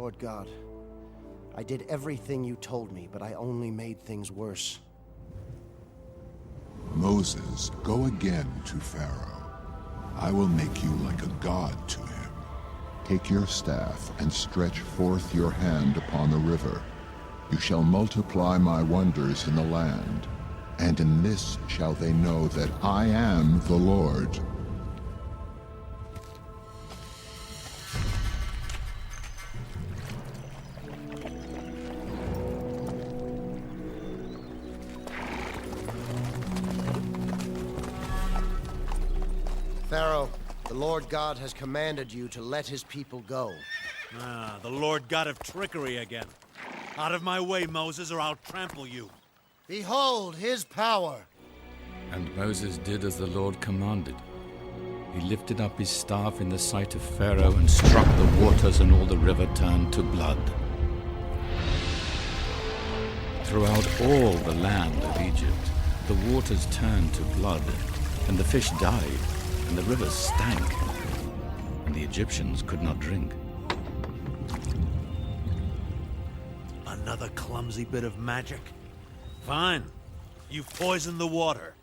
Lord God, I did everything you told me, but I only made things worse. Moses, go again to Pharaoh. I will make you like a god to him. Take your staff and stretch forth your hand upon the river. You shall multiply my wonders in the land, and in this shall they know that I am the Lord. Pharaoh, the Lord God has commanded you to let his people go. Ah, the Lord God of trickery again. Out of my way, Moses, or I'll trample you. Behold his power! And Moses did as the Lord commanded. He lifted up his staff in the sight of Pharaoh and struck the waters, and all the river turned to blood. Throughout all the land of Egypt, the waters turned to blood, and the fish died, and the rivers stank, and the Egyptians could not drink. Another clumsy bit of magic? Fine. You've poisoned the water.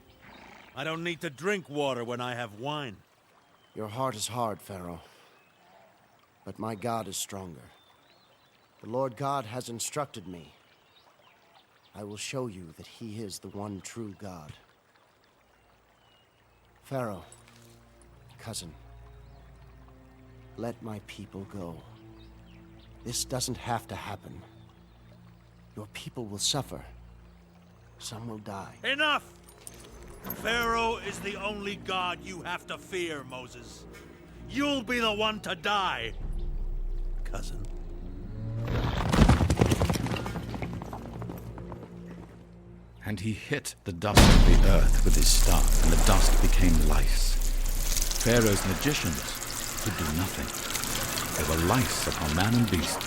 I don't need to drink water when I have wine. Your heart is hard, Pharaoh, but my God is stronger. The Lord God has instructed me. I will show you that he is the one true God. Pharaoh, cousin, let my people go. This doesn't have to happen. Your people will suffer. Some will die. Enough! Pharaoh is the only god you have to fear, Moses. You'll be the one to die, cousin. And he hit the dust of the earth with his staff, and the dust became lice. Pharaoh's magicians could do nothing. There were lice upon man and beast.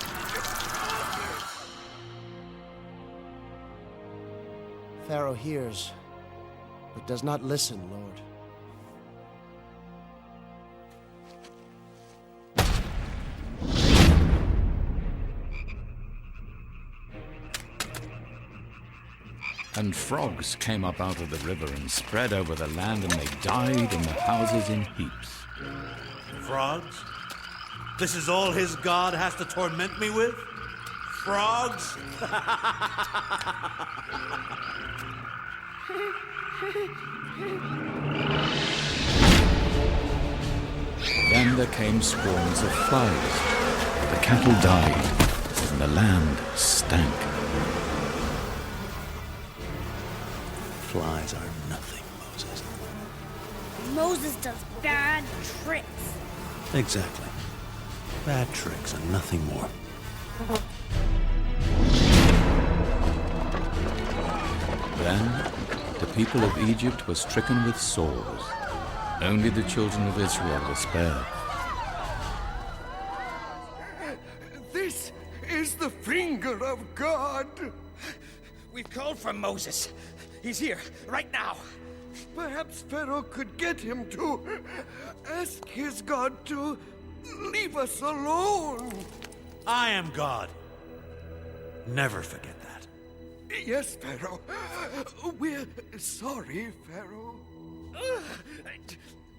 Pharaoh hears, but does not listen, Lord. And frogs came up out of the river and spread over the land, and they died in the houses in heaps. Frogs? This is all his god has to torment me with? Frogs? Then there came swarms of flies. The cattle died, and the land stank. Flies are nothing, Moses. Moses does bad tricks. Exactly. Bad tricks and nothing more. Then the people of Egypt were stricken with sores. Only the children of Israel were spared. This is the finger of God. We've called for Moses. He's here, right now. Perhaps Pharaoh could get him to ask his God to leave us alone. I am God. Never forget that. Yes, Pharaoh. We're sorry, Pharaoh.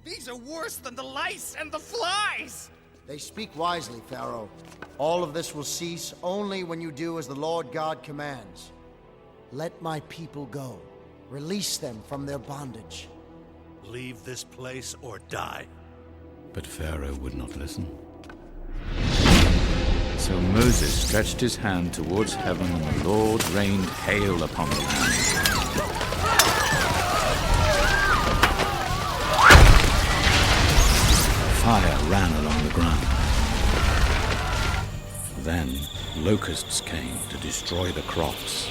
These are worse than the lice and the flies. They speak wisely, Pharaoh. All of this will cease only when you do as the Lord God commands. Let my people go. Release them from their bondage. Leave this place or die. But Pharaoh would not listen. So Moses stretched his hand towards heaven, and the Lord rained hail upon the land. Fire ran along the ground. Then locusts came to destroy the crops.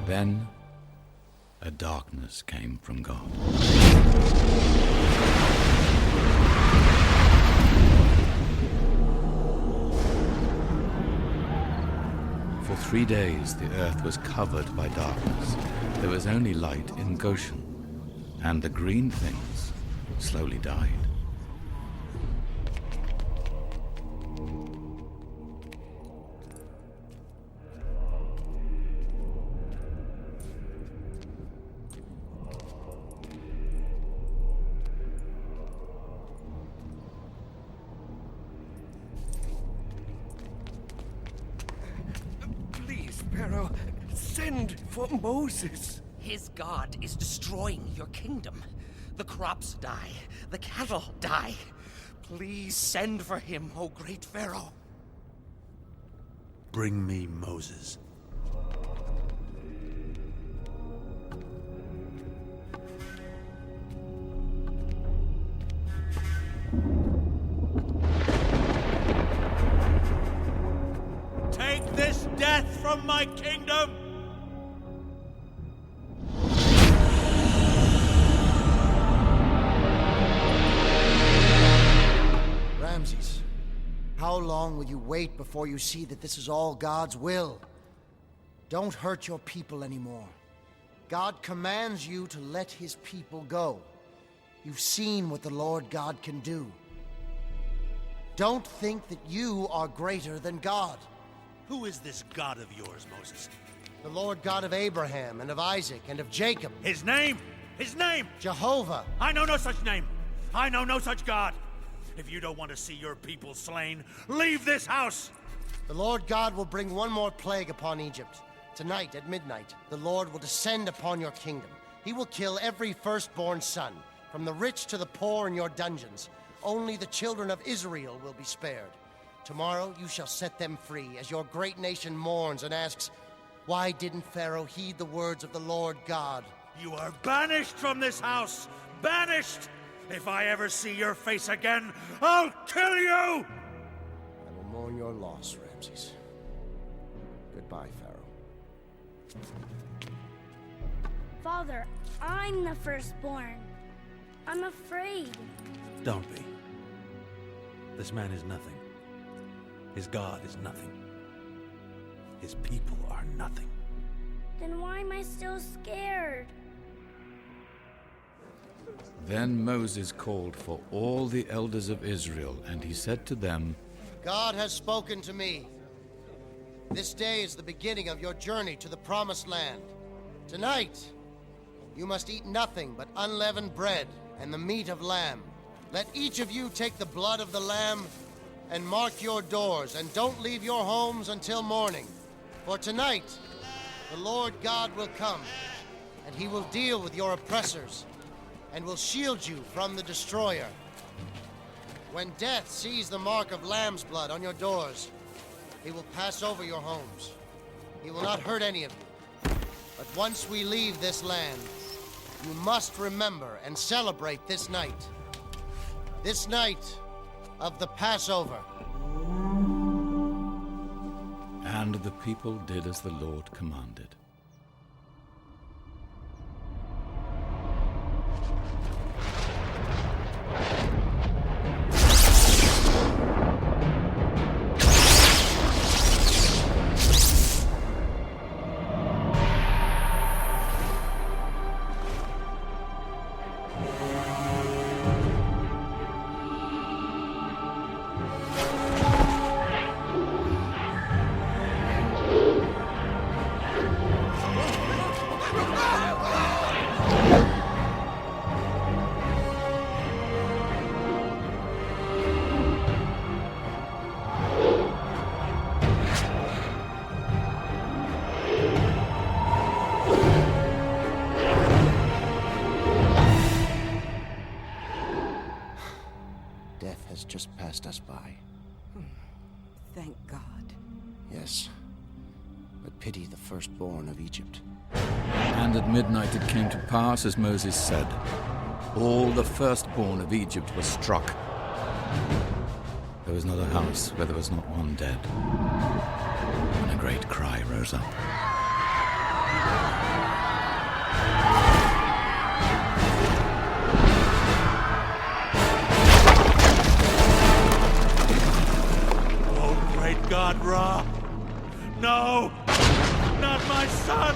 Then a darkness came from God. 3 days the earth was covered by darkness. There was only light in Goshen, and the green things slowly died. Please, Pharaoh, send for Moses. His god is destroying your kingdom. The crops die. The cattle die. Please send for him, O great Pharaoh. Bring me Moses. Take this death from my kingdom! Ramses, how long will you wait before you see that this is all God's will? Don't hurt your people anymore. God commands you to let his people go. You've seen what the Lord God can do. Don't think that you are greater than God. Who is this God of yours, Moses? The Lord God of Abraham and of Isaac and of Jacob. His name! His name! Jehovah. I know no such name. I know no such God. If you don't want to see your people slain, leave this house! The Lord God will bring one more plague upon Egypt. Tonight at midnight, the Lord will descend upon your kingdom. He will kill every firstborn son, from the rich to the poor in your dungeons. Only the children of Israel will be spared. Tomorrow you shall set them free, as your great nation mourns and asks, why didn't Pharaoh heed the words of the Lord God? You are banished from this house! Banished! If I ever see your face again, I'll kill you! I will mourn your loss, Ramses. Goodbye, Pharaoh. Father, I'm the firstborn. I'm afraid. Don't be. This man is nothing. His God is nothing. His people are nothing. Then why am I still scared? Then Moses called for all the elders of Israel, and he said to them, God has spoken to me. This day is the beginning of your journey to the Promised Land. Tonight, you must eat nothing but unleavened bread and the meat of lamb. Let each of you take the blood of the lamb and mark your doors, and don't leave your homes until morning. For tonight, the Lord God will come, and he will deal with your oppressors, and will shield you from the destroyer. When death sees the mark of lamb's blood on your doors, he will pass over your homes. He will not hurt any of you. But once we leave this land, you must remember and celebrate this night. This night of the Passover. and the people did as the Lord commanded. Death has just passed us by. Thank God. Yes, but pity the firstborn of Egypt. And at midnight it came to pass, as Moses said, all the firstborn of Egypt were struck. There was not a house where there was not one dead. And a great cry rose up. Oh, great God, Ra! No! Not my son!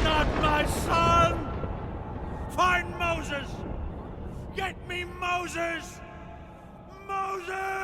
Not my son! Find Moses! Get me Moses! Moses!